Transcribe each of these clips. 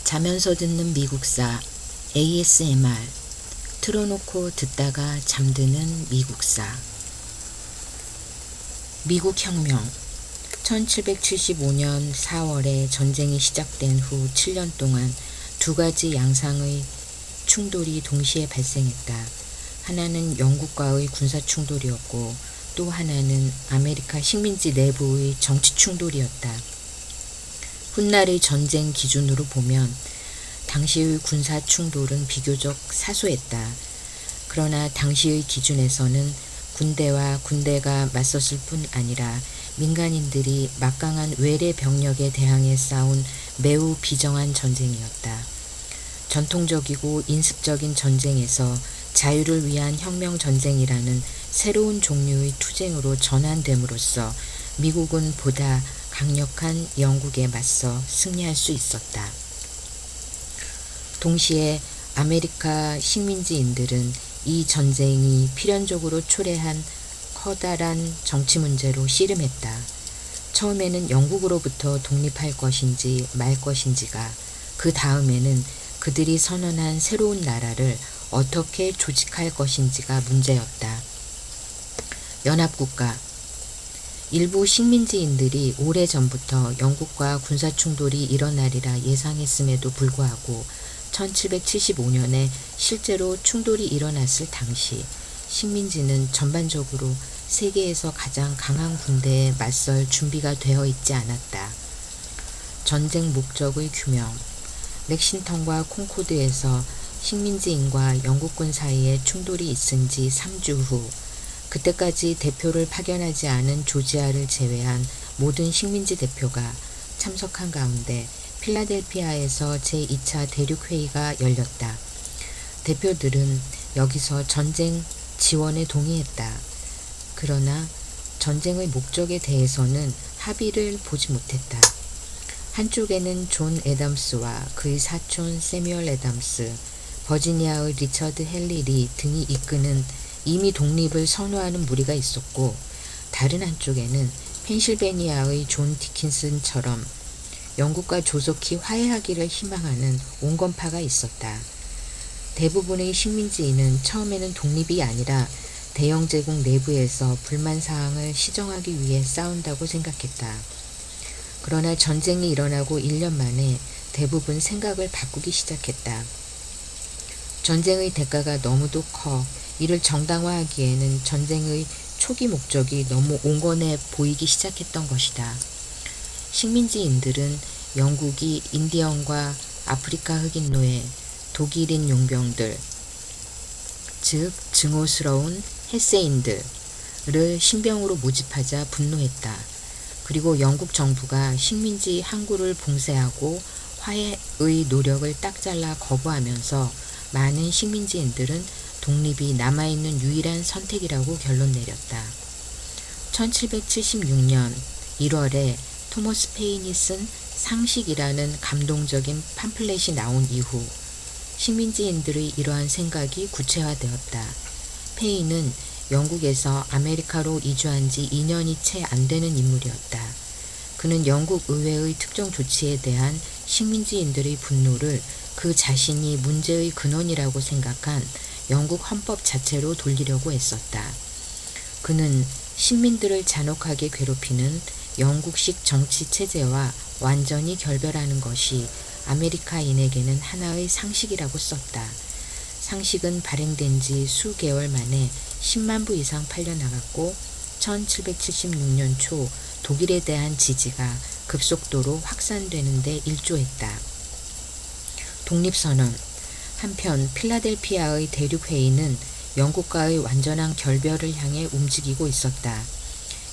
자면서 듣는 미국사 ASMR 틀어놓고 듣다가 잠드는 미국사. 미국 혁명 1775년 4월에 전쟁이 시작된 후 7년 동안 두 가지 양상의 충돌이 동시에 발생했다. 하나는 영국과의 군사 충돌이었고 또 하나는 아메리카 식민지 내부의 정치 충돌이었다. 훗날의 전쟁 기준으로 보면 당시의 군사 충돌은 비교적 사소했다. 그러나 당시의 기준에서는 군대와 군대가 맞섰을 뿐 아니라 민간인들이 막강한 외래 병력에 대항해 싸운 매우 비정한 전쟁이었다. 전통적이고 인습적인 전쟁에서 자유를 위한 혁명 전쟁이라는 새로운 종류의 투쟁으로 전환됨으로써 미국은 보다 강력한 영국에 맞서 승리할 수 있었다. 동시에 아메리카 식민지인들은 이 전쟁이 필연적으로 초래한 커다란 정치 문제로 씨름했다. 처음에는 영국으로부터 독립할 것인지 말 것인지가, 그 다음에는 그들이 선언한 새로운 나라를 어떻게 조직할 것인지가 문제였다. 연합국가. 일부 식민지인들이 오래전부터 영국과 군사 충돌이 일어나리라 예상했음에도 불구하고 1775년에 실제로 충돌이 일어났을 당시 식민지는 전반적으로 세계에서 가장 강한 군대에 맞설 준비가 되어 있지 않았다. 전쟁 목적의 규명. 렉싱턴과 콩코드에서 식민지인과 영국군 사이에 충돌이 있은 지 3주 후, 그때까지 대표를 파견하지 않은 조지아를 제외한 모든 식민지 대표가 참석한 가운데 필라델피아에서 제2차 대륙회의가 열렸다. 대표들은 여기서 전쟁 지원에 동의했다. 그러나 전쟁의 목적에 대해서는 합의를 보지 못했다. 한쪽에는 존 애덤스와 그의 사촌 세뮤얼 애덤스, 버지니아의 리처드 헨리 리 등이 이끄는 이미 독립을 선호하는 무리가 있었고, 다른 한쪽에는 펜실베니아의 존 디킨슨처럼 영국과 조속히 화해하기를 희망하는 온건파가 있었다. 대부분의 식민지인은 처음에는 독립이 아니라 대영 제국 내부에서 불만 사항을 시정하기 위해 싸운다고 생각했다. 그러나 전쟁이 일어나고 1년 만에 대부분 생각을 바꾸기 시작했다. 전쟁의 대가가 너무도 커 이를 정당화하기에는 전쟁의 초기 목적이 너무 온건해 보이기 시작했던 것이다. 식민지인들은 영국이 인디언과 아프리카 흑인 노예, 독일인 용병들, 즉 증오스러운 헤세인들을 신병으로 모집하자 분노했다. 그리고 영국 정부가 식민지 항구를 봉쇄하고 화해의 노력을 딱 잘라 거부하면서 많은 식민지인들은 독립이 남아있는 유일한 선택이라고 결론 내렸다. 1776년 1월에 토머스 페인이 쓴 상식이라는 감동적인 팜플렛이 나온 이후 식민지인들의 이러한 생각이 구체화되었다. 페인은 영국에서 아메리카로 이주한 지 2년이 채 안 되는 인물이었다. 그는 영국 의회의 특정 조치에 대한 식민지인들의 분노를 그 자신이 문제의 근원이라고 생각한 영국 헌법 자체로 돌리려고 했었다. 그는 식민들을 잔혹하게 괴롭히는 영국식 정치 체제와 완전히 결별하는 것이 아메리카인에게는 하나의 상식이라고 썼다. 상식은 발행된 지 수개월 만에 10만 부 이상 팔려나갔고 1776년 초 독일에 대한 지지가 급속도로 확산되는 데 일조했다. 독립선언. 한편 필라델피아의 대륙회의는 영국과의 완전한 결별을 향해 움직이고 있었다.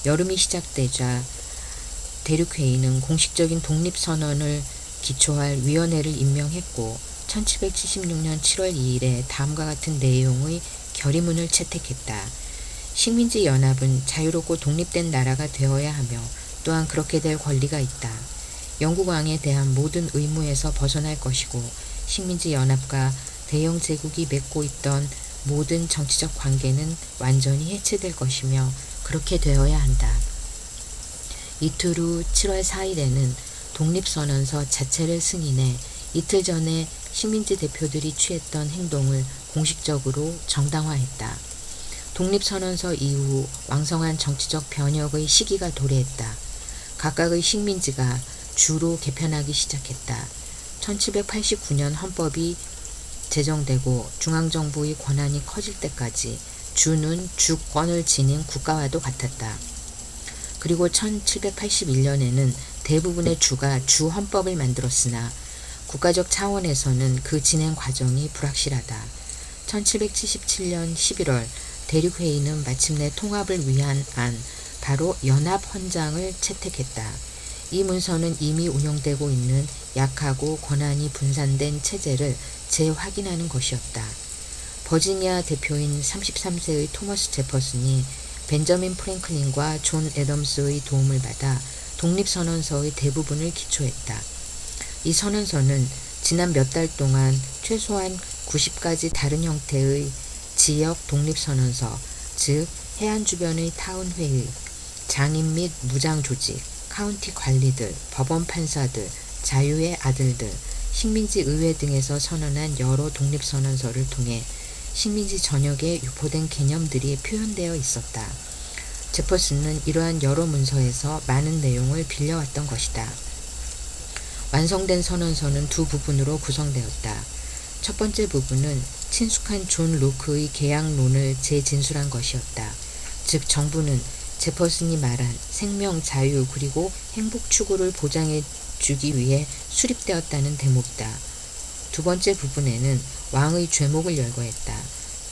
여름이 시작되자 대륙회의는 공식적인 독립선언을 기초할 위원회를 임명했고 1776년 7월 2일에 다음과 같은 내용의 결의문을 채택했다. 식민지 연합은 자유롭고 독립된 나라가 되어야 하며 또한 그렇게 될 권리가 있다. 영국 왕에 대한 모든 의무에서 벗어날 것이고 식민지 연합과 대영 제국이 맺고 있던 모든 정치적 관계는 완전히 해체될 것이며 그렇게 되어야 한다. 이틀 후 7월 4일에는 독립선언서 자체를 승인해 이틀 전에 식민지 대표들이 취했던 행동을 공식적으로 정당화했다. 독립선언서 이후 왕성한 정치적 변혁의 시기가 도래했다. 각각의 식민지가 주로 개편하기 시작했다. 1789년 헌법이 제정되고 중앙정부의 권한이 커질 때까지 주는 주권을 지닌 국가와도 같았다. 그리고 1781년에는 대부분의 주가 주헌법을 만들었으나 국가적 차원에서는 그 진행 과정이 불확실하다. 1777년 11월 대륙회의는 마침내 통합을 위한 안, 바로 연합헌장을 채택했다. 이 문서는 이미 운영되고 있는 약하고 권한이 분산된 체제를 재확인하는 것이었다. 버지니아 대표인 33세의 토머스 제퍼슨이 벤저민 프랭클린과 존 애덤스의 도움을 받아 독립선언서의 대부분을 기초했다. 이 선언서는 지난 몇 달 동안 최소한 90가지 다른 형태의 지역 독립선언서, 즉 해안 주변의 타운회의, 장인 및 무장 조직, 카운티 관리들, 법원 판사들, 자유의 아들들, 식민지 의회 등에서 선언한 여러 독립선언서를 통해 식민지 전역에 유포된 개념들이 표현되어 있었다. 제퍼슨은 이러한 여러 문서에서 많은 내용을 빌려왔던 것이다. 완성된 선언서는 두 부분으로 구성되었다. 첫 번째 부분은 친숙한 존 로크의 계약론을 재진술한 것이었다. 즉 정부는 제퍼슨이 말한 생명, 자유 그리고 행복 추구를 보장해 주기 위해 수립되었다는 대목이다. 두 번째 부분에는 왕의 죄목을 열거했다.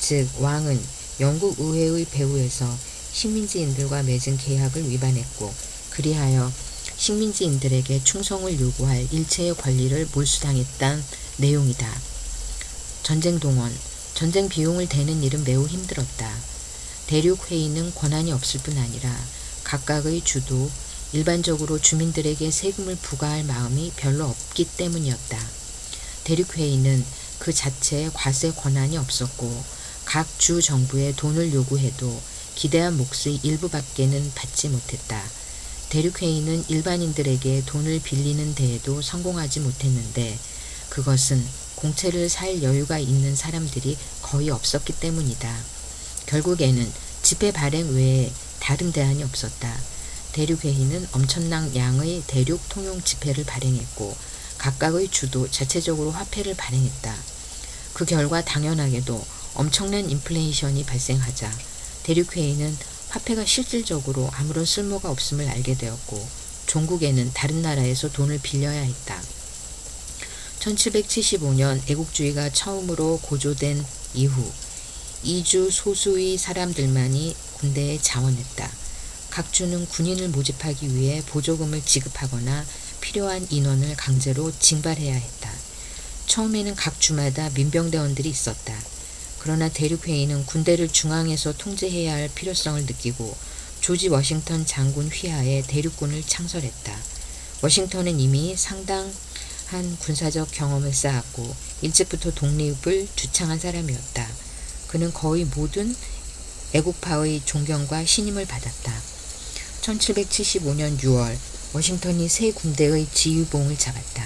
즉 왕은 영국 의회의 배후에서 식민지인들과 맺은 계약을 위반했고 그리하여 식민지인들에게 충성을 요구할 일체의 권리를 몰수당했다는 내용이다. 전쟁 동원, 전쟁 비용을 대는 일은 매우 힘들었다. 대륙회의는 권한이 없을 뿐 아니라 각각의 주도, 일반적으로 주민들에게 세금을 부과할 마음이 별로 없기 때문이었다. 대륙회의는 그 자체에 과세 권한이 없었고 각 주 정부에 돈을 요구해도 기대한 몫의 일부밖에는 받지 못했다. 대륙회의는 일반인들에게 돈을 빌리는 데에도 성공하지 못했는데 그것은 공채를 살 여유가 있는 사람들이 거의 없었기 때문이다. 결국에는 집회 발행 외에 다른 대안이 없었다. 대륙회의는 엄청난 양의 대륙 통용 지폐를 발행했고 각각의 주도 자체적으로 화폐를 발행했다. 그 결과 당연하게도 엄청난 인플레이션이 발생하자 대륙회의는 화폐가 실질적으로 아무런 쓸모가 없음을 알게 되었고 종국에는 다른 나라에서 돈을 빌려야 했다. 1775년 애국주의가 처음으로 고조된 이후 이주 소수의 사람들만이 군대에 자원했다. 각 주는 군인을 모집하기 위해 보조금을 지급하거나 필요한 인원을 강제로 징발해야 했다. 처음에는 각 주마다 민병대원들이 있었다. 그러나 대륙회의는 군대를 중앙에서 통제해야 할 필요성을 느끼고 조지 워싱턴 장군 휘하에 대륙군을 창설했다. 워싱턴은 이미 상당한 군사적 경험을 쌓았고 일찍부터 독립을 주창한 사람이었다. 그는 거의 모든 애국파의 존경과 신임을 받았다. 1775년 6월 워싱턴이 새 군대의 지휘봉을 잡았다.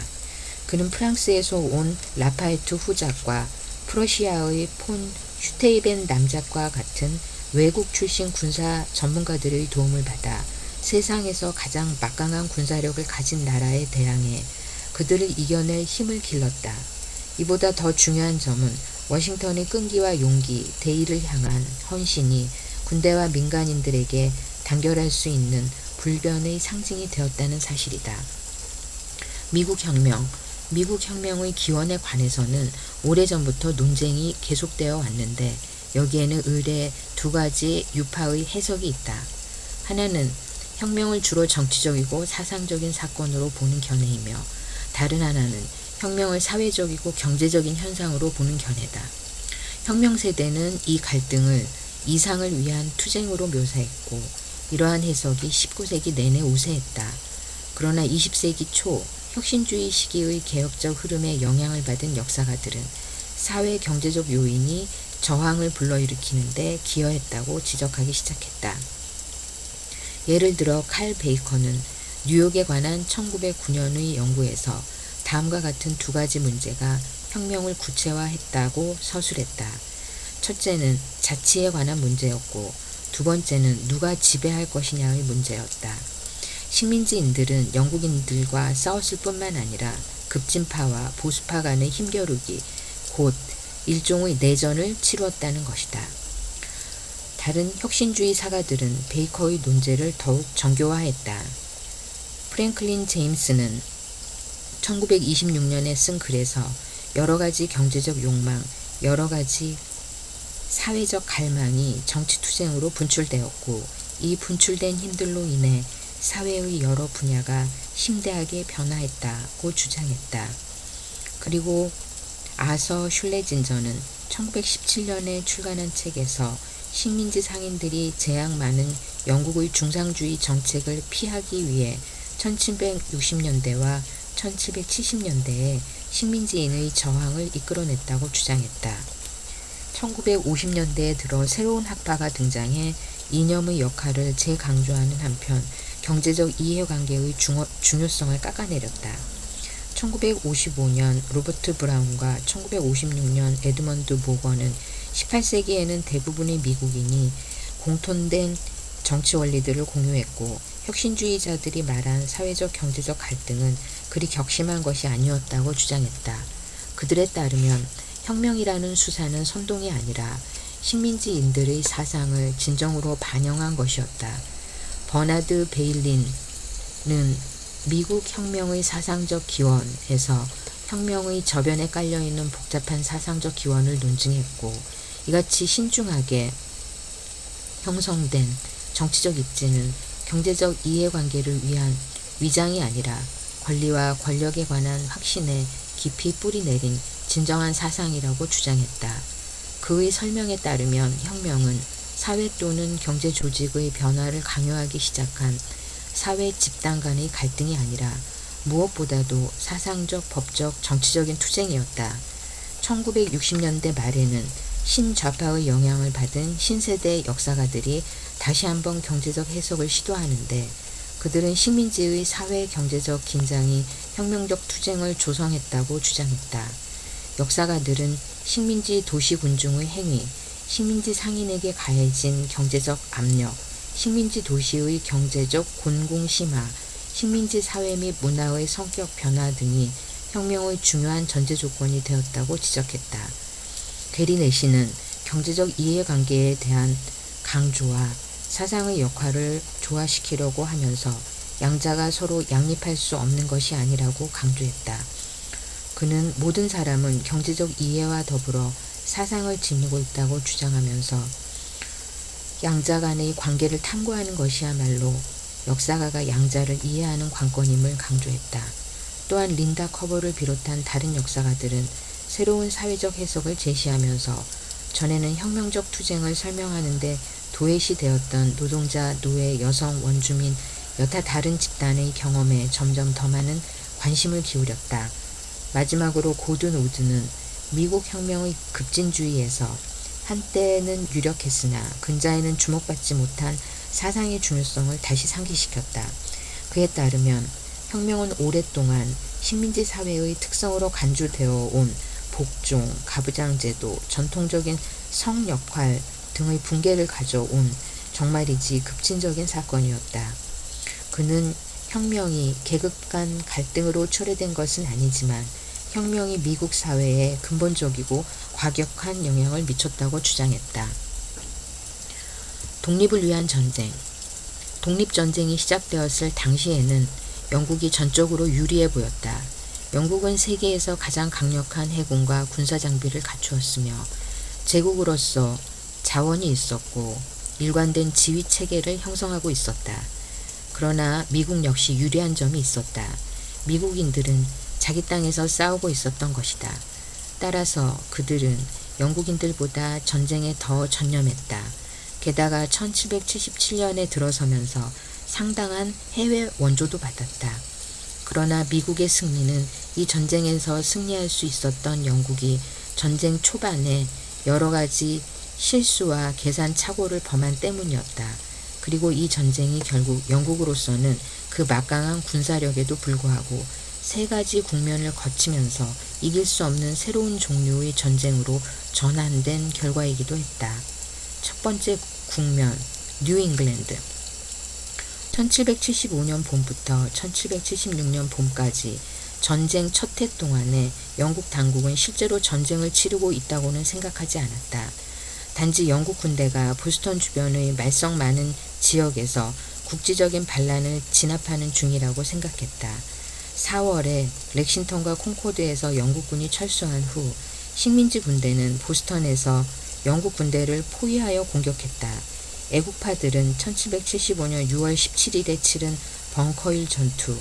그는 프랑스에서 온 라파에트 후작과 프러시아의 폰 슈테이벤 남작과 같은 외국 출신 군사 전문가들의 도움을 받아 세상에서 가장 막강한 군사력을 가진 나라에 대항해 그들을 이겨낼 힘을 길렀다. 이보다 더 중요한 점은 워싱턴의 끈기와 용기, 대의를 향한 헌신이 군대와 민간인들에게 단결할 수 있는 불변의 상징이 되었다는 사실이다. 미국 혁명의 기원에 관해서는 오래전부터 논쟁이 계속되어 왔는데 여기에는 의례 두 가지 유파의 해석이 있다. 하나는 혁명을 주로 정치적이고 사상적인 사건으로 보는 견해이며 다른 하나는 혁명을 사회적이고 경제적인 현상으로 보는 견해다. 혁명 세대는 이 갈등을 이상을 위한 투쟁으로 묘사했고 이러한 해석이 19세기 내내 우세했다. 그러나 20세기 초 혁신주의 시기의 개혁적 흐름에 영향을 받은 역사가들은 사회 경제적 요인이 저항을 불러일으키는데 기여했다고 지적하기 시작했다. 예를 들어 칼 베이컨은 뉴욕에 관한 1909년의 연구에서 다음과 같은 두 가지 문제가 혁명을 구체화했다고 서술했다. 첫째는 자치에 관한 문제였고 두 번째는 누가 지배할 것이냐의 문제였다. 식민지인들은 영국인들과 싸웠을 뿐만 아니라 급진파와 보수파 간의 힘겨루기, 곧 일종의 내전을 치루었다는 것이다. 다른 혁신주의 사가들은 베이커의 논제를 더욱 정교화했다. 프랭클린 제임스는 1926년에 쓴 글에서 여러 가지 경제적 욕망, 여러 가지 사회적 갈망이 정치투쟁으로 분출되었고 이 분출된 힘들로 인해 사회의 여러 분야가 심대하게 변화했다고 주장했다. 그리고 아서 슐레진저는 1917년에 출간한 책에서 식민지 상인들이 제약 많은 영국의 중상주의 정책을 피하기 위해 1760년대와 1770년대에 식민지인의 저항을 이끌어냈다고 주장했다. 1950년대에 들어 새로운 학파가 등장해 이념의 역할을 재강조하는 한편 경제적 이해관계의 중요성을 깎아내렸다. 1955년 로버트 브라운과 1956년 에드먼드 보건은 18세기에는 대부분의 미국인이 공통된 정치 원리들을 공유했고 혁신주의자들이 말한 사회적 경제적 갈등은 그리 격심한 것이 아니었다고 주장했다. 그들에 따르면 혁명이라는 수사는 선동이 아니라 식민지인들의 사상을 진정으로 반영한 것이었다. 버나드 베일린은 미국 혁명의 사상적 기원에서 혁명의 저변에 깔려있는 복잡한 사상적 기원을 논증했고 이같이 신중하게 형성된 정치적 입지는 경제적 이해관계를 위한 위장이 아니라 권리와 권력에 관한 확신에 깊이 뿌리내린 진정한 사상이라고 주장했다. 그의 설명에 따르면 혁명은 사회 또는 경제 조직의 변화를 강요하기 시작한 사회 집단 간의 갈등이 아니라 무엇보다도 사상적, 법적, 정치적인 투쟁이었다. 1960년대 말에는 신좌파의 영향을 받은 신세대 역사가들이 다시 한번 경제적 해석을 시도하는데 그들은 식민지의 사회 경제적 긴장이 혁명적 투쟁을 조성했다고 주장했다. 역사가들은 식민지 도시군중의 행위, 식민지 상인에게 가해진 경제적 압력, 식민지 도시의 경제적 곤궁심화, 식민지 사회 및 문화의 성격 변화 등이 혁명의 중요한 전제 조건이 되었다고 지적했다. 게리 내시는 경제적 이해관계에 대한 강조와 사상의 역할을 조화시키려고 하면서 양자가 서로 양립할 수 없는 것이 아니라고 강조했다. 그는 모든 사람은 경제적 이해와 더불어 사상을 지니고 있다고 주장하면서 양자 간의 관계를 탐구하는 것이야말로 역사가가 양자를 이해하는 관건임을 강조했다. 또한 린다 커버를 비롯한 다른 역사가들은 새로운 사회적 해석을 제시하면서 전에는 혁명적 투쟁을 설명하는 데 도외시 되었던 노동자, 노예, 여성, 원주민, 여타 다른 집단의 경험에 점점 더 많은 관심을 기울였다. 마지막으로 고든 우드는 미국 혁명의 급진주의에서 한때는 유력했으나 근자에는 주목받지 못한 사상의 중요성을 다시 상기시켰다. 그에 따르면 혁명은 오랫동안 식민지 사회의 특성으로 간주되어 온 복종, 가부장제도, 전통적인 성역할 등의 붕괴를 가져온 정말이지 급진적인 사건이었다. 그는 혁명이 계급 간 갈등으로 초래된 것은 아니지만 혁명이 미국 사회에 근본적이고 과격한 영향을 미쳤다고 주장했다. 독립을 위한 전쟁. 독립전쟁이 시작되었을 당시에는 영국이 전적으로 유리해 보였다. 영국은 세계에서 가장 강력한 해군과 군사 장비를 갖추었으며 제국으로서 자원이 있었고 일관된 지휘 체계를 형성하고 있었다. 그러나 미국 역시 유리한 점이 있었다. 미국인들은 자기 땅에서 싸우고 있었던 것이다. 따라서 그들은 영국인들보다 전쟁에 더 전념했다. 게다가 1777년에 들어서면서 상당한 해외 원조도 받았다. 그러나 미국의 승리는 이 전쟁에서 승리할 수 있었던 영국이 전쟁 초반에 여러 가지 실수와 계산 착오를 범한 때문이었다. 그리고 이 전쟁이 결국 영국으로서는 그 막강한 군사력에도 불구하고 세 가지 국면을 거치면서 이길 수 없는 새로운 종류의 전쟁으로 전환된 결과이기도 했다. 첫 번째 국면, 뉴 잉글랜드. 1775년 봄부터 1776년 봄까지 전쟁 첫 해 동안에 영국 당국은 실제로 전쟁을 치르고 있다고는 생각하지 않았다. 단지 영국 군대가 보스턴 주변의 말썽 많은 지역에서 국지적인 반란을 진압하는 중이라고 생각했다. 4월에 렉싱턴과 콩코드에서 영국군이 철수한 후 식민지 군대는 보스턴에서 영국 군대를 포위하여 공격했다. 애국파들은 1775년 6월 17일에 치른 벙커힐 전투,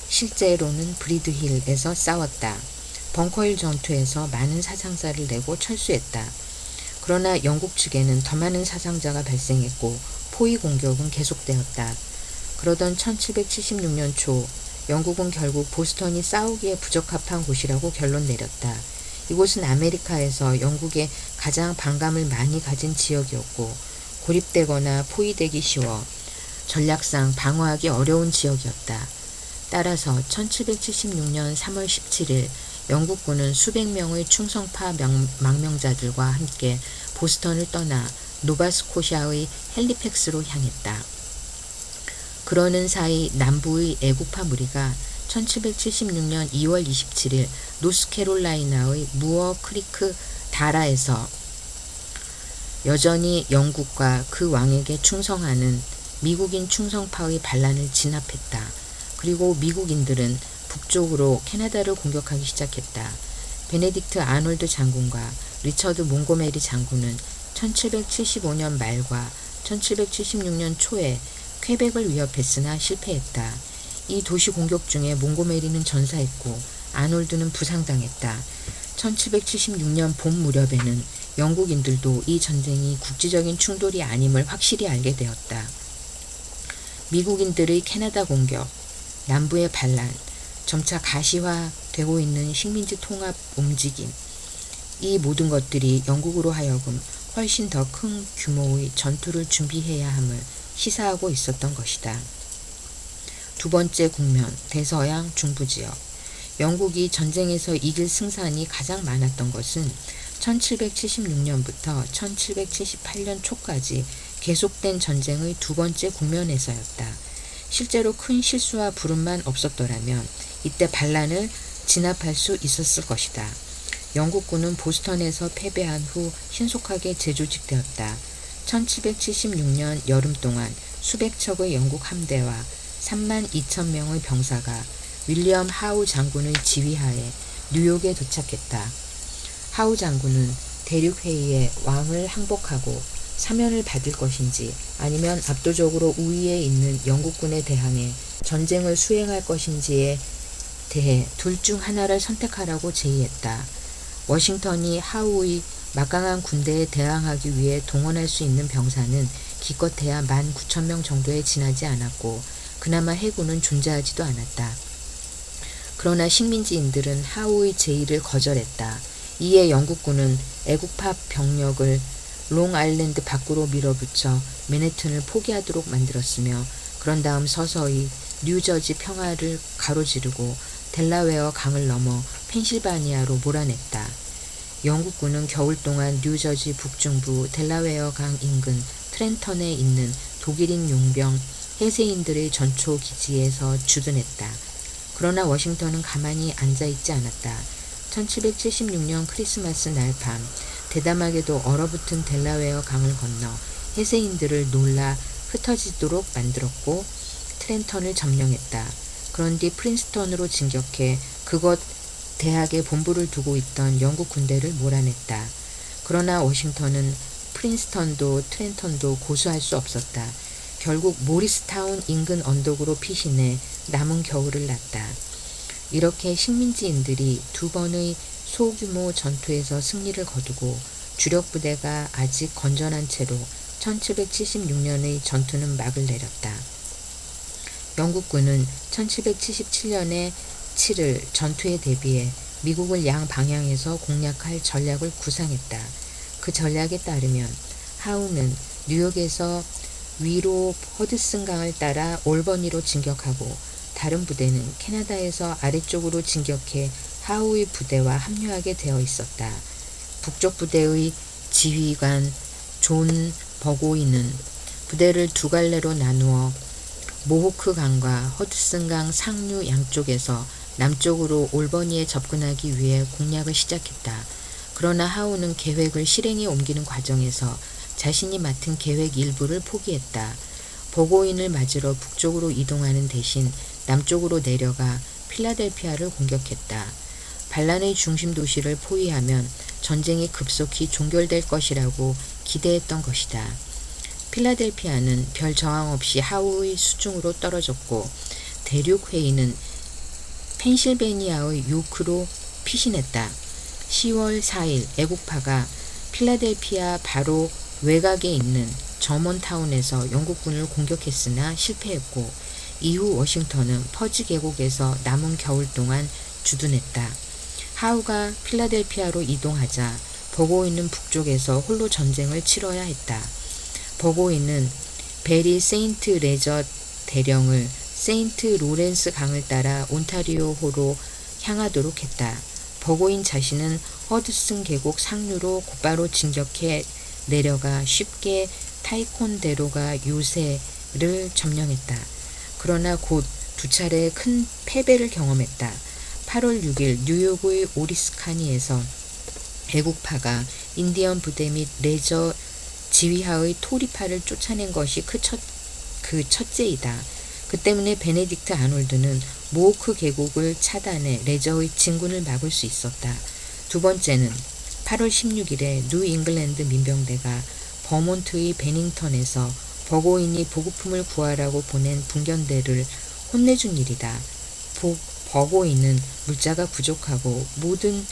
실제로는 브리드힐에서 싸웠다. 벙커힐 전투에서 많은 사상자를 내고 철수했다. 그러나 영국 측에는 더 많은 사상자가 발생했고 포위 공격은 계속되었다. 그러던 1776년 초 영국은 결국 보스턴이 싸우기에 부적합한 곳이라고 결론 내렸다. 이곳은 아메리카에서 영국에 가장 반감을 많이 가진 지역이었고 고립되거나 포위되기 쉬워 전략상 방어하기 어려운 지역이었다. 따라서 1776년 3월 17일 영국군은 수백 명의 충성파 망명자들과 함께 보스턴을 떠나 노바스코샤의 헬리팩스로 향했다. 그러는 사이 남부의 애국파 무리가 1776년 2월 27일 노스캐롤라이나의 무어 크리크 다라에서 여전히 영국과 그 왕에게 충성하는 미국인 충성파의 반란을 진압했다. 그리고 미국인들은 북쪽으로 캐나다를 공격하기 시작했다. 베네딕트 아놀드 장군과 리처드 몽고메리 장군은 1775년 말과 1776년 초에 퀘벡을 위협했으나 실패했다. 이 도시 공격 중에 몽고메리는 전사했고 아놀드는 부상당했다. 1776년 봄 무렵에는 영국인들도 이 전쟁이 국지적인 충돌이 아님을 확실히 알게 되었다. 미국인들의 캐나다 공격, 남부의 반란, 점차 가시화되고 있는 식민지 통합 움직임, 이 모든 것들이 영국으로 하여금 훨씬 더 큰 규모의 전투를 준비해야 함을 시사하고 있었던 것이다. 두 번째 국면, 대서양 중부지역. 영국이 전쟁에서 이길 승산이 가장 많았던 것은 1776년부터 1778년 초까지 계속된 전쟁의 두 번째 국면에서였다. 실제로 큰 실수와 불운만 없었더라면 이때 반란을 진압할 수 있었을 것이다. 영국군은 보스턴에서 패배한 후 신속하게 재조직되었다. 1776년 여름 동안 수백 척의 영국 함대와 3만 2천 명의 병사가 윌리엄 하우 장군의 지휘하에 뉴욕에 도착했다. 하우 장군은 대륙회의에 왕을 항복하고 사면을 받을 것인지 아니면 압도적으로 우위에 있는 영국군에 대항해 전쟁을 수행할 것인지에 대해 둘 중 하나를 선택하라고 제의했다. 워싱턴이 하우의 막강한 군대에 대항하기 위해 동원할 수 있는 병사는 기껏해야 19,000명 정도에 지나지 않았고 그나마 해군은 존재하지도 않았다. 그러나 식민지인들은 하우의 제의를 거절했다. 이에 영국군은 애국파 병력을 롱아일랜드 밖으로 밀어붙여 맨해튼을 포기하도록 만들었으며 그런 다음 서서히 뉴저지 평화를 가로지르고 델라웨어 강을 넘어 펜실바니아로 몰아냈다. 영국군은 겨울 동안 뉴저지 북중부 델라웨어 강 인근 트렌턴에 있는 독일인 용병 해세인들의 전초 기지에서 주둔했다. 그러나 워싱턴은 가만히 앉아있지 않았다. 1776년 크리스마스 날 밤 대담하게도 얼어붙은 델라웨어 강을 건너 해세인들을 놀라 흩어지도록 만들었고 트렌턴을 점령했다. 그런 뒤 프린스턴으로 진격해 그곳 대학에 본부를 두고 있던 영국 군대를 몰아냈다. 그러나 워싱턴은 프린스턴도 트렌턴도 고수할 수 없었다. 결국 모리스타운 인근 언덕으로 피신해 남은 겨울을 났다. 이렇게 식민지인들이 두 번의 소규모 전투에서 승리를 거두고 주력 부대가 아직 건전한 채로 1776년의 전투는 막을 내렸다. 영국군은 1777년에 치를 전투에 대비해 미국을 양 방향에서 공략할 전략을 구상했다. 그 전략에 따르면 하우는 뉴욕에서 위로 허드슨강을 따라 올버니로 진격하고 다른 부대는 캐나다에서 아래쪽으로 진격해 하우의 부대와 합류하게 되어 있었다. 북쪽 부대의 지휘관 존 버고이는 부대를 두 갈래로 나누어 모호크 강과 허드슨 강 상류 양쪽에서 남쪽으로 올버니에 접근하기 위해 공략을 시작했다. 그러나 하우는 계획을 실행에 옮기는 과정에서 자신이 맡은 계획 일부를 포기했다. 버고인을 맞으러 북쪽으로 이동하는 대신 남쪽으로 내려가 필라델피아를 공격했다. 반란의 중심 도시를 포위하면 전쟁이 급속히 종결될 것이라고 기대했던 것이다. 필라델피아는 별 저항 없이 하우의 수중으로 떨어졌고 대륙 회의는 펜실베니아의 요크로 피신했다. 10월 4일 애국파가 필라델피아 바로 외곽에 있는 저먼타운에서 영국군을 공격했으나 실패했고 이후 워싱턴은 퍼지 계곡에서 남은 겨울 동안 주둔했다. 하우가 필라델피아로 이동하자 버고이는 북쪽에서 홀로 전쟁을 치러야 했다. 버고이는 베리 세인트 레저 대령을 세인트 로렌스 강을 따라 온타리오호로 향하도록 했다. 버고인 자신은 허드슨 계곡 상류로 곧바로 진격해 내려가 쉽게 타이콘데로가 요새를 점령했다. 그러나 곧 두 차례 큰 패배를 경험했다. 8월 6일 뉴욕의 오리스카니에서 애국파가 인디언 부대 및 레저 지휘하의 토리파를 쫓아낸 것이 그 첫째이다. 그 때문에 베네딕트 아놀드는 모호크 계곡을 차단해 레저의 진군을 막을 수 있었다. 두 번째는 8월 16일에 뉴 잉글랜드 민병대가 버몬트의 베닝턴에서 버고인이 보급품을 구하라고 보낸 분견대를 혼내준 일이다. 버고인은 물자가 부족하고 모든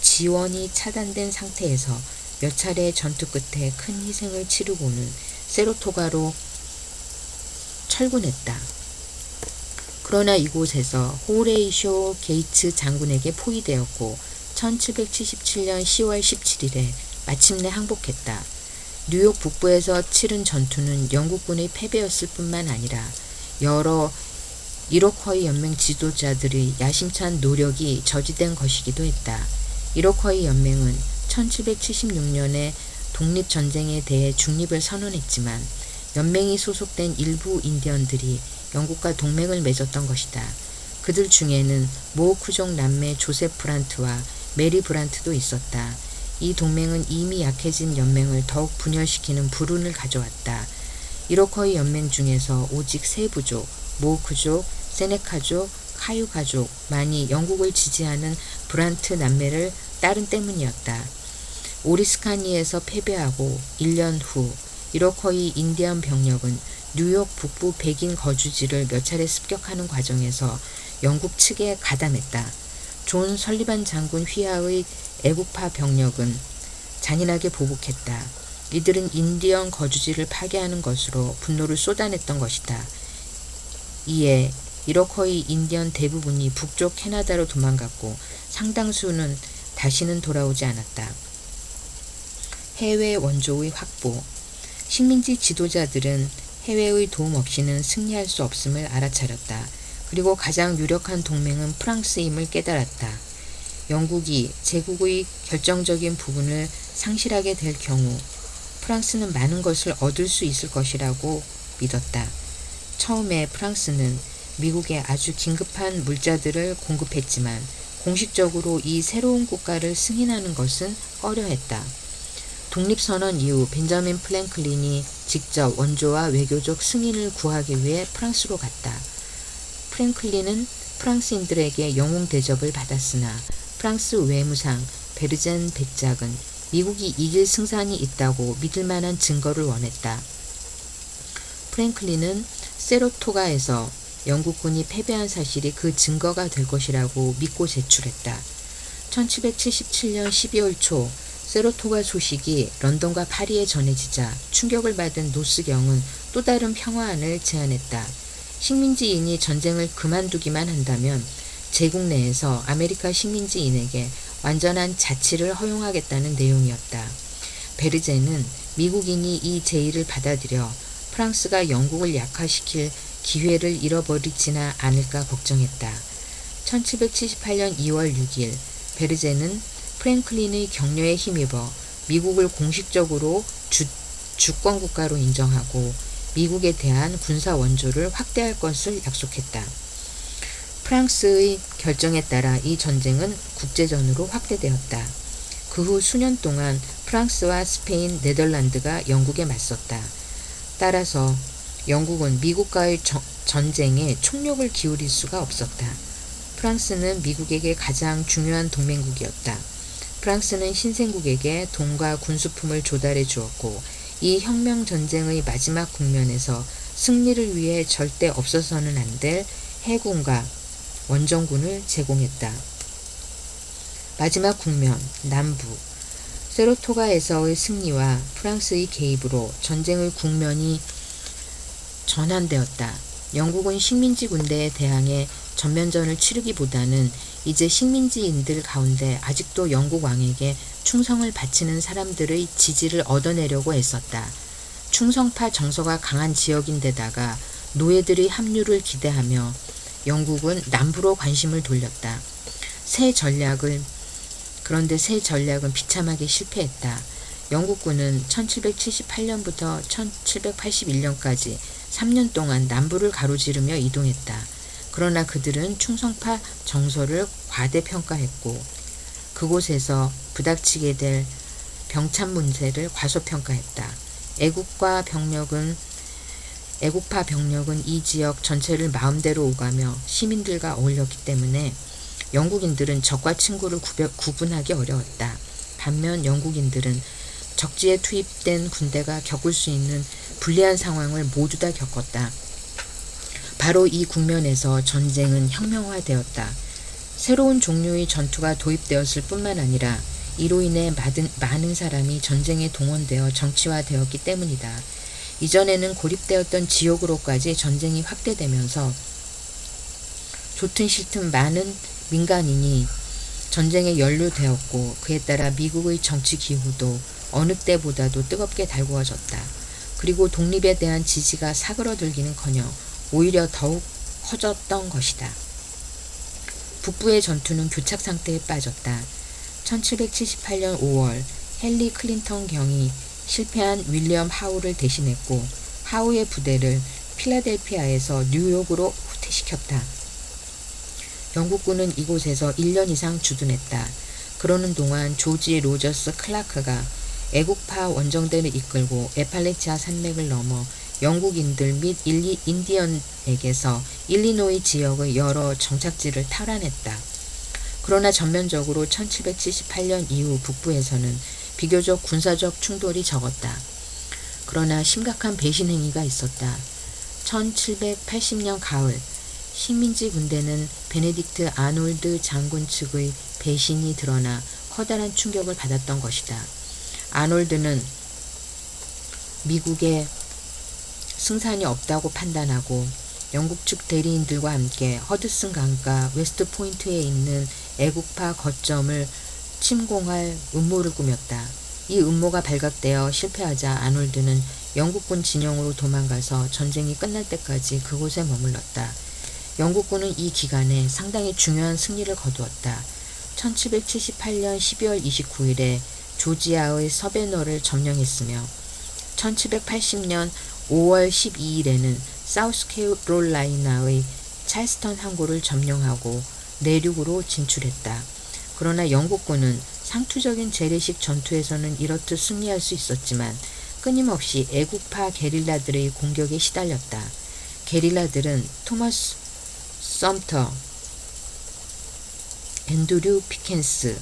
지원이 차단된 상태에서 몇 차례의 전투 끝에 큰 희생을 치르고는 세로토가로 철군했다. 그러나 이곳에서 호레이쇼 게이츠 장군에게 포위되었고 1777년 10월 17일에 마침내 항복했다. 뉴욕 북부에서 치른 전투는 영국군의 패배였을 뿐만 아니라 여러 이로쿼이 연맹 지도자들의 야심찬 노력이 저지된 것이기도 했다. 이로쿼이 연맹은 1776년에 독립전쟁에 대해 중립을 선언했지만 연맹이 소속된 일부 인디언들이 영국과 동맹을 맺었던 것이다. 그들 중에는 모호크족 남매 조셉 브란트와 메리 브란트도 있었다. 이 동맹은 이미 약해진 연맹을 더욱 분열시키는 불운을 가져왔다. 이로쿼이 연맹 중에서 오직 세 부족, 모호크족, 세네카족, 카유가족만이 영국을 지지하는 브란트 남매를 따른 때문이었다. 오리스카니에서 패배하고 1년 후 이로쿼이 인디언 병력은 뉴욕 북부 백인 거주지를 몇 차례 습격하는 과정에서 영국 측에 가담했다. 존 설리반 장군 휘하의 애국파 병력은 잔인하게 보복했다. 이들은 인디언 거주지를 파괴하는 것으로 분노를 쏟아냈던 것이다. 이에 이로쿼이 인디언 대부분이 북쪽 캐나다로 도망갔고 상당수는 다시는 돌아오지 않았다. 해외 원조의 확보. 식민지 지도자들은 해외의 도움 없이는 승리할 수 없음을 알아차렸다. 그리고 가장 유력한 동맹은 프랑스임을 깨달았다. 영국이 제국의 결정적인 부분을 상실하게 될 경우 프랑스는 많은 것을 얻을 수 있을 것이라고 믿었다. 처음에 프랑스는 미국에 아주 긴급한 물자들을 공급했지만 공식적으로 이 새로운 국가를 승인하는 것은 꺼려했다. 독립선언 이후 벤자민 프랭클린이 직접 원조와 외교적 승인을 구하기 위해 프랑스로 갔다. 프랭클린은 프랑스인들에게 영웅 대접을 받았으나 프랑스 외무상 베르젠 백작은 미국이 이길 승산이 있다고 믿을 만한 증거를 원했다. 프랭클린은 세로토가에서 영국군이 패배한 사실이 그 증거가 될 것이라고 믿고 제출했다. 1777년 12월 초 세로토가 소식이 런던과 파리에 전해지자 충격을 받은 노스경은 또 다른 평화안을 제안했다. 식민지인이 전쟁을 그만두기만 한다면 제국 내에서 아메리카 식민지인에게 완전한 자치를 허용하겠다는 내용이었다. 베르제는 미국인이 이 제의를 받아들여 프랑스가 영국을 약화시킬 기회를 잃어버리지나 않을까 걱정했다. 1778년 2월 6일 베르제는 프랭클린의 격려에 힘입어 미국을 공식적으로 주권국가로 인정하고 미국에 대한 군사 원조를 확대할 것을 약속했다. 프랑스의 결정에 따라 이 전쟁은 국제전으로 확대되었다. 그 후 수년 동안 프랑스와 스페인, 네덜란드가 영국에 맞섰다. 따라서 영국은 미국과의 전쟁에 총력을 기울일 수가 없었다. 프랑스는 미국에게 가장 중요한 동맹국이었다. 프랑스는 신생국에게 돈과 군수품을 조달해 주었고 이 혁명전쟁의 마지막 국면에서 승리를 위해 절대 없어서는 안 될 해군과 원정군을 제공했다. 마지막 국면, 남부. 세라토가에서의 승리와 프랑스의 개입으로 전쟁의 국면이 전환되었다. 영국은 식민지 군대에 대항해 전면전을 치르기보다는 이제 식민지인들 가운데 아직도 영국 왕에게 충성을 바치는 사람들의 지지를 얻어내려고 애썼다. 충성파 정서가 강한 지역인데다가 노예들의 합류를 기대하며 영국은 남부로 관심을 돌렸다. 그런데 새 전략은 비참하게 실패했다. 영국군은 1778년부터 1781년까지 3년 동안 남부를 가로지르며 이동했다. 그러나 그들은 충성파 정서를 과대평가했고 그곳에서 부닥치게 될 병참 문제를 과소평가했다. 애국파 병력은 이 지역 전체를 마음대로 오가며 시민들과 어울렸기 때문에 영국인들은 적과 친구를 구분하기 어려웠다. 반면 영국인들은 적지에 투입된 군대가 겪을 수 있는 불리한 상황을 모두 다 겪었다. 바로 이 국면에서 전쟁은 혁명화되었다. 새로운 종류의 전투가 도입되었을 뿐만 아니라 이로 인해 많은 사람이 전쟁에 동원되어 정치화되었기 때문이다. 이전에는 고립되었던 지역으로까지 전쟁이 확대되면서 좋든 싫든 많은 민간인이 전쟁에 연루되었고 그에 따라 미국의 정치 기후도 어느 때보다도 뜨겁게 달구어졌다. 그리고 독립에 대한 지지가 사그러들기는커녕 오히려 더욱 커졌던 것이다. 북부의 전투는 교착 상태에 빠졌다. 1778년 5월 헨리 클린턴 경이 실패한 윌리엄 하우를 대신했고 하우의 부대를 필라델피아에서 뉴욕으로 후퇴시켰다. 영국군은 이곳에서 1년 이상 주둔했다. 그러는 동안 조지 로저스 클라크가 애국파 원정대를 이끌고 에팔레치아 산맥을 넘어 영국인들 및 인디언에게서 일리노이 지역의 여러 정착지를 탈환했다. 그러나 전면적으로 1778년 이후 북부에서는 비교적 군사적 충돌이 적었다. 그러나 심각한 배신 행위가 있었다. 1780년 가을 식민지 군대는 베네딕트 아놀드 장군 측의 배신이 드러나 커다란 충격을 받았던 것이다. 아놀드는 미국에 승산이 없다고 판단하고 영국 측 대리인들과 함께 허드슨 강가 웨스트 포인트에 있는 애국파 거점을 침공할 음모를 꾸몄다. 이 음모가 발각되어 실패하자 아놀드는 영국군 진영으로 도망가서 전쟁이 끝날 때까지 그곳에 머물렀다. 영국군은 이 기간에 상당히 중요한 승리를 거두었다. 1778년 12월 29일에 조지아의 서베너를 점령했으며 1780년 5월 12일에는 사우스캐롤라이나의 찰스턴 항구를 점령하고 내륙으로 진출했다. 그러나 영국군은 상투적인 재래식 전투에서는 이렇듯 승리할 수 있었지만 끊임없이 애국파 게릴라들의 공격에 시달렸다. 게릴라들은 토마스 썸터, 앤드류 피켄스,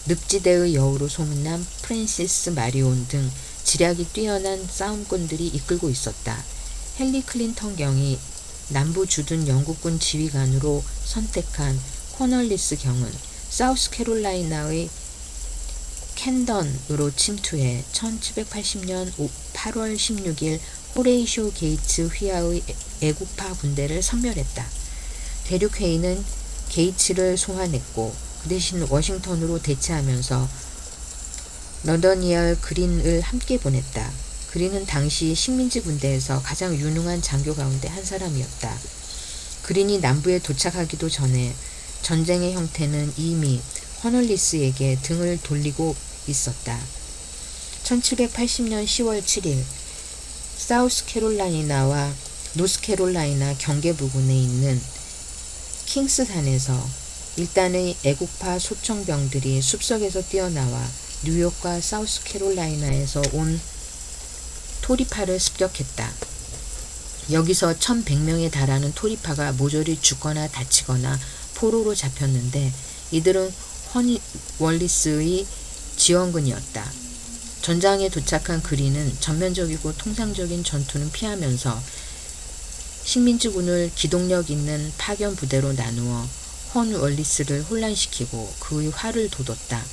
늪지대의 여우로 소문난 프랜시스 마리온 등 지략이 뛰어난 싸움꾼들이 이끌고 있었다. 헨리 클린턴 경이 남부 주둔 영국군 지휘관으로 선택한 코널리스 경은 사우스캐롤라이나의 캔던으로 침투해 1780년 8월 16일 호레이쇼 게이츠 휘하의 애국파 군대를 섬멸했다. 대륙회의는 게이츠를 소환했고 그 대신 워싱턴으로 대체하면서 너더니얼 그린을 함께 보냈다. 그린은 당시 식민지 군대에서 가장 유능한 장교 가운데 한 사람이었다. 그린이 남부에 도착하기도 전에 전쟁의 형태는 이미 커널리스에게 등을 돌리고 있었다. 1780년 10월 7일 사우스캐롤라이나와 노스캐롤라이나 경계 부근에 있는 킹스산에서 일단의 애국파 소총병들이 숲속에서 뛰어나와 뉴욕과 사우스캐롤라이나에서 온 토리파를 습격했다. 여기서 1100명에 달하는 토리파가 모조리 죽거나 다치거나 포로로 잡혔는데 이들은 허니월리스의 지원군이었다. 전장에 도착한 그린은 전면적이고 통상적인 전투는 피하면서 식민지군을 기동력 있는 파견 부대로 나누어 허니월리스를 혼란시키고 그의 화를 돋웠다.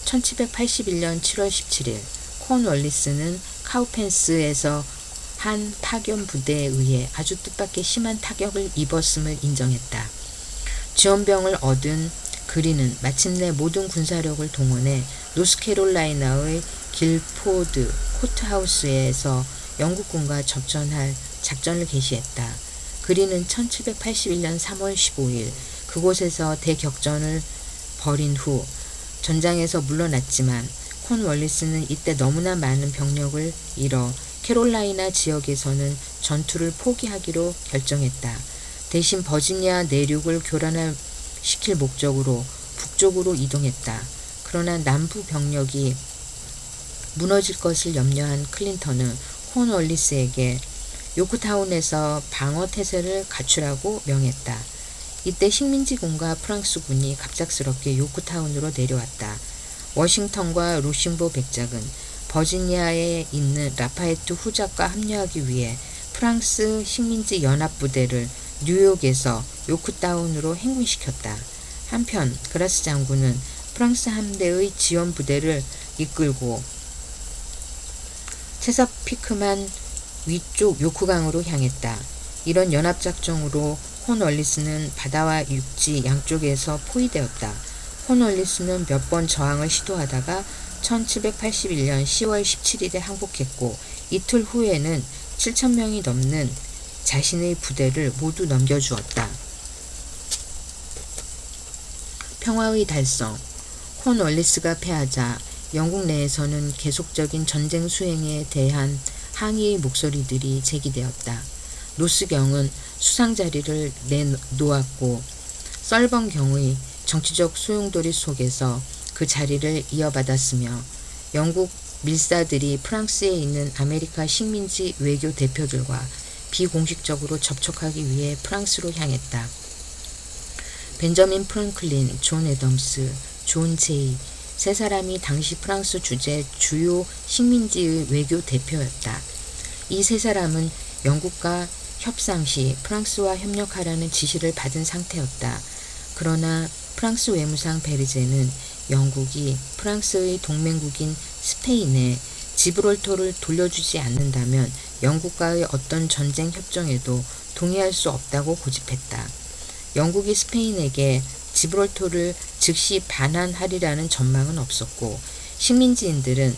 1781년 7월 17일 콘월리스는 카우펜스에서 한 파견 부대에 의해 아주 뜻밖의 심한 타격을 입었음을 인정했다. 지원병을 얻은 그린은 마침내 모든 군사력을 동원해 노스캐롤라이나의 길포드 코트하우스에서 영국군과 접전할 작전을 개시했다. 그린은 1781년 3월 15일 그곳에서 대격전을 벌인 후 전장에서 물러났지만 콘월리스는 이때 너무나 많은 병력을 잃어 캐롤라이나 지역에서는 전투를 포기하기로 결정했다. 대신 버지니아 내륙을 교란시킬 목적으로 북쪽으로 이동했다. 그러나 남부 병력이 무너질 것을 염려한 클린턴은 콘월리스에게 요크타운에서 방어 태세를 갖추라고 명했다. 이때 식민지군과 프랑스군이 갑작스럽게 요크타운으로 내려왔다. 워싱턴과 루싱보 백작은 버지니아에 있는 라파에트 후작과 합류하기 위해 프랑스 식민지 연합부대를 뉴욕에서 요크타운으로 행군시켰다. 한편 그라스 장군은 프랑스 함대의 지원부대를 이끌고 체사피크만 위쪽 요크강으로 향했다. 이런 연합작전으로 콘월리스는 바다와 육지 양쪽에서 포위되었다. 콘월리스는 몇 번 저항을 시도하다가 1781년 10월 17일에 항복했고 이틀 후에는 7,000명이 넘는 자신의 부대를 모두 넘겨주었다. 평화의 달성. 콘월리스가 패하자 영국 내에서는 계속적인 전쟁 수행에 대한 항의의 목소리들이 제기되었다. 노스경은 수상자리를 내놓았고 썰번경의 정치적 소용돌이 속에서 그 자리를 이어받았으며 영국 밀사들이 프랑스에 있는 아메리카 식민지 외교 대표들과 비공식적으로 접촉하기 위해 프랑스로 향했다. 벤저민 프랭클린, 존 애덤스, 존 제이 세 사람이 당시 프랑스 주재 주요 식민지의 외교 대표였다. 이 세 사람은 영국과 협상 시 프랑스와 협력하라는 지시를 받은 상태였다. 그러나 프랑스 외무상 베르제는 영국이 프랑스의 동맹국인 스페인에 지브롤터를 돌려주지 않는다면 영국과의 어떤 전쟁 협정에도 동의할 수 없다고 고집했다. 영국이 스페인에게 지브롤터를 즉시 반환하리라는 전망은 없었고 식민지인들은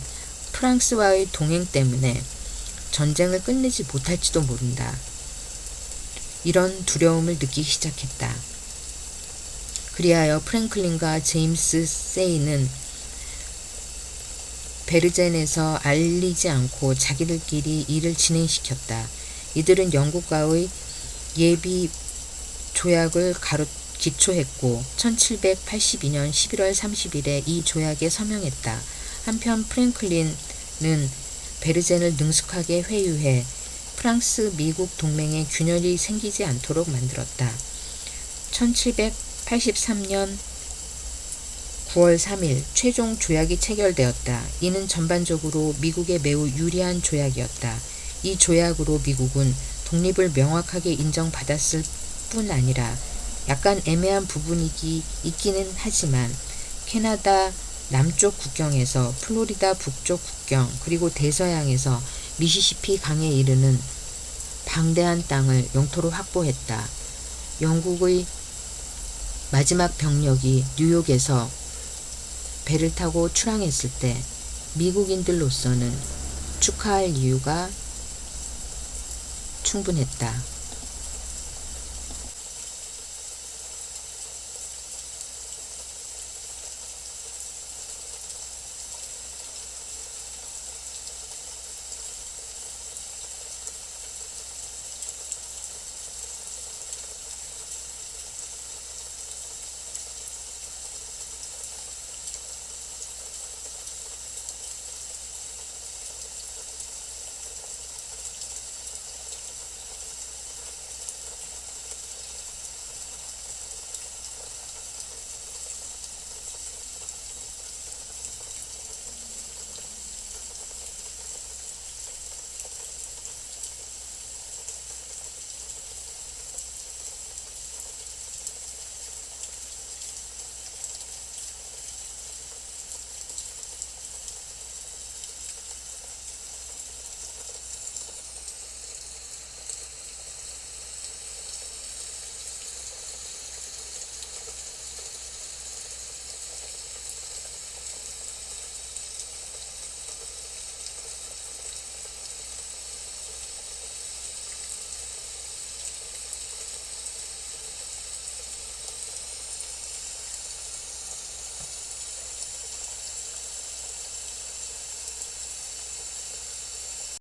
프랑스와의 동행 때문에 전쟁을 끝내지 못할지도 모른다. 이런 두려움을 느끼기 시작했다. 그리하여 프랭클린과 제임스 세이는 베르젠에서 알리지 않고 자기들끼리 일을 진행시켰다. 이들은 영국과의 예비 조약을 기초했고 1782년 11월 30일에 이 조약에 서명했다. 한편 프랭클린은 베르젠을 능숙하게 회유해 프랑스 미국 동맹에 균열이 생기지 않도록 만들었다. 1783년 9월 3일 최종 조약이 체결되었다. 이는 전반적으로 미국에 매우 유리한 조약이었다. 이 조약으로 미국은 독립을 명확하게 인정받았을 뿐 아니라 약간 애매한 부분이 있기는 하지만 캐나다 남쪽 국경에서 플로리다 북쪽 국경 그리고 대서양에서 미시시피 강에 이르는 방대한 땅을 영토로 확보했다. 영국의 마지막 병력이 뉴욕에서 배를 타고 출항했을 때 미국인들로서는 축하할 이유가 충분했다.